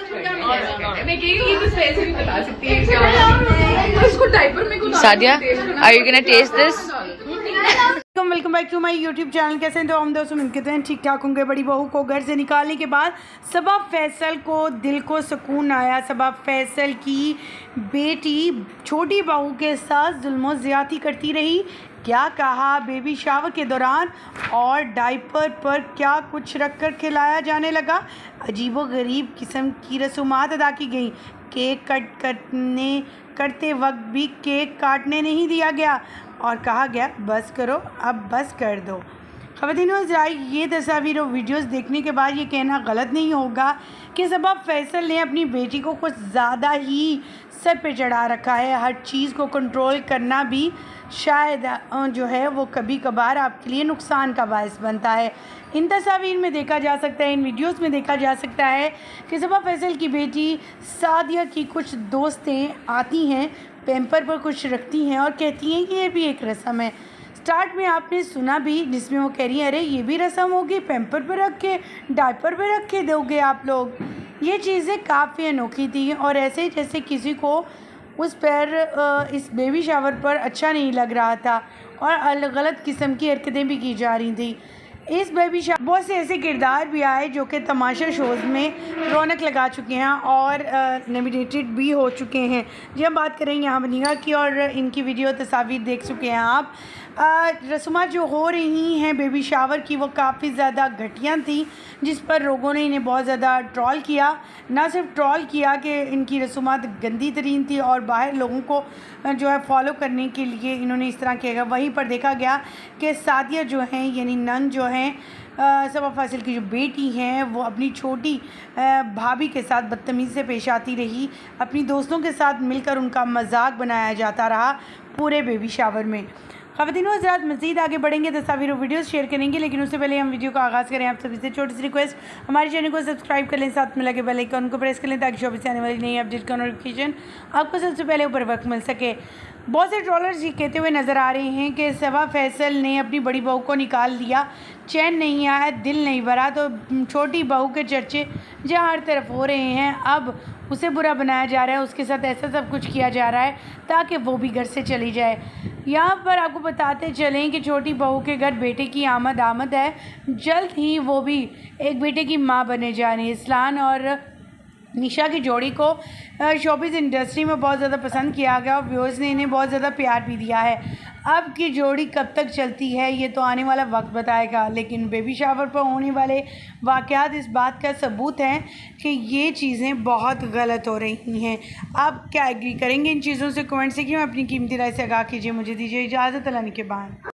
मैं ये तो स्पेस भी बता सकती है उसको डायपर में को Sadia, are you gonna taste this? Welcome back to my YouTube channel. कैसे हैं तो हम दोस्तों उम्मीद करते हैं ठीक ठाक होंगे। बड़ी बहू को घर से निकालने के बाद सबा फैसल को दिल को सुकून आया। सबा फैसल की बेटी छोटी बहू के साथ जुल्म ज़्यादती करती रही। क्या कहा बेबी शावर के दौरान और डायपर पर क्या कुछ रख कर खिलाया जाने लगा। अजीबो गरीब किस्म की रसूमात अदा की गई। केक करते वक्त भी केक काटने नहीं दिया गया और कहा गया बस करो, अब बस कर दो। ख़वातीन व हज़रात, ये तस्वीर और वीडियोस देखने के बाद ये कहना गलत नहीं होगा कि सबा फैसल ने अपनी बेटी को कुछ ज़्यादा ही सर पे चढ़ा रखा है। हर चीज़ को कंट्रोल करना भी शायद जो है वो कभी कभार आपके लिए नुकसान का बायस बनता है। इन तस्वीर में देखा जा सकता है, इन वीडियोस में देखा जा सकता है कि सबा फैसल की बेटी सादिया की कुछ दोस्तें आती हैं, पैम्पर पर कुछ रखती हैं और कहती हैं कि ये भी एक रस्म है। स्टार्ट में आपने सुना भी जिसमें वो कह रही हैं अरे ये भी रस्म होगी, पैम्पर पर रख के डायपर पर रख के दोगे आप लोग। ये चीज़ें काफ़ी अनोखी थी और ऐसे जैसे किसी को उस पर इस बेबी शावर पर अच्छा नहीं लग रहा था और अलग गलत किस्म की हरकतें भी की जा रही थी। इस बेबी शावर बहुत से ऐसे किरदार भी आए जो कि तमाशा शोज़ में रौनक लगा चुके हैं और नॉमिनेटेड भी हो चुके हैं। जी हम बात करें यहाँ बनीगा की और इनकी वीडियो तस्वीर देख चुके हैं आप। रस्मात जो हो रही हैं बेबी शावर की वो काफ़ी ज़्यादा घटिया थी, जिस पर लोगों ने इन्हें बहुत ज़्यादा ट्रोल किया। ना सिर्फ ट्रोल किया कि इनकी रस्मात गंदी तरीन थी और बाहर लोगों को जो है फॉलो करने के लिए इन्होंने इस तरह किया। वहीं पर देखा गया कि सादिया जो हैं यानी नन जो हैं सबा फैसल की जो बेटी हैं वो अपनी छोटी भाभी के साथ बदतमीज़ी से पेश आती रही। अपनी दोस्तों के साथ मिलकर उनका मजाक बनाया जाता रहा पूरे बेबी शावर में। ख़वातीन व हज़रात, मज़ीद आगे बढ़ेंगे, तस्वीर और वीडियोस शेयर करेंगे, लेकिन उससे पहले हम वीडियो का आगाज़ करें। आप सभी से छोटी सी रिक्वेस्ट, हमारे चैनल को सब्सक्राइब कर लें, साथ में लगे बेल आइकन को प्रेस कर लें ताकि शोबे से आने वाली नई अपडेट का नोटिफिकेशन आपको सबसे पहले ऊपर वक्त मिल सके। बहुत से ट्रोलर्स ये कहते हुए नज़र आ रहे हैं कि सबा फैसल ने अपनी बड़ी बहू को निकाल दिया, चैन नहीं आया, दिल नहीं भरा, तो छोटी बहू के चर्चे जहाँ हर तरफ हो रहे हैं अब उसे बुरा बनाया जा रहा है, उसके साथ ऐसा सब कुछ किया जा रहा है ताकि वो भी घर से चली जाए। यहाँ पर आपको बताते चलें कि छोटी बहू के घर बेटे की आमद है। जल्द ही वो भी एक बेटे की माँ बने जा रही है। इस्लान और निशा की जोड़ी को शोबिज़ इंडस्ट्री में बहुत ज़्यादा पसंद किया गया और व्यूअर्स ने इन्हें बहुत ज़्यादा प्यार भी दिया है। अब की जोड़ी कब तक चलती है ये तो आने वाला वक्त बताएगा, लेकिन बेबी शावर पर होने वाले वाक़यात इस बात का सबूत हैं कि ये चीज़ें बहुत गलत हो रही हैं। आप क्या एग्री करेंगे इन चीज़ों से? कमेंट से कि मैं अपनी कीमती राय से आगाह कीजिए। मुझे दीजिए इजाज़त, अल्लाह के बाद।